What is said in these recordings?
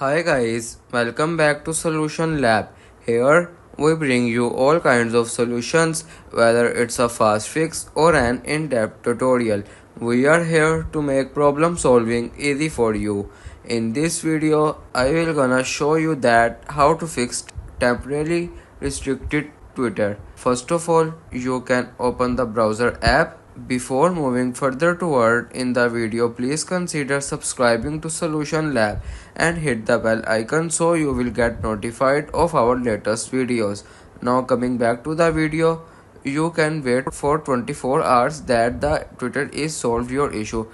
Hi guys, welcome back to Solution Lab. Here we bring you all kinds of solutions, whether it's a fast fix or an in-depth tutorial. We are here to make problem solving easy for you. In this video, I will gonna show you that how to fix temporarily restricted Twitter. First of all, you can open the browser app. Before moving further toward in the video, please consider subscribing to Solution Lab and hit the bell icon so you will get notified of our latest videos. Now coming back to the video, you can wait for 24 hours that the Twitter is solved your issue,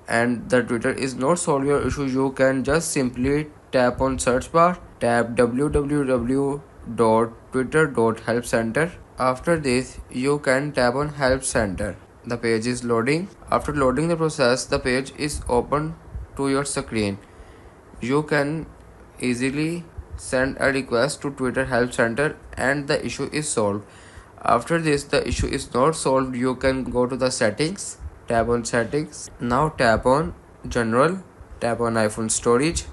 and the Twitter is not solve your issue. You can just simply tap on search bar, tap www.twitter.helpcenter. After this, you can tap on help center. The page is loading. After loading the process, the page is open to your screen. You can easily send a request to Twitter Help Center and the issue is solved. After this, the issue is not solved, you can go to the settings, tap on settings. Now tap on general, tap on iPhone storage,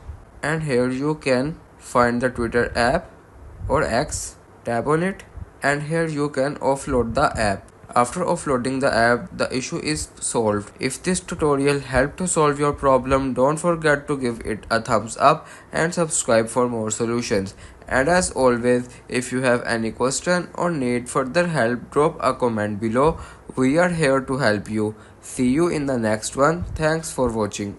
and here you can find the Twitter app or X, tap on it, and here you can offload the app. After offloading the app, the issue is solved. If this tutorial helped to solve your problem, don't forget to give it a thumbs up and subscribe for more solutions. And as always, if you have any question or need further help, drop a comment below. We are here to help you. See you in the next one. Thanks for watching.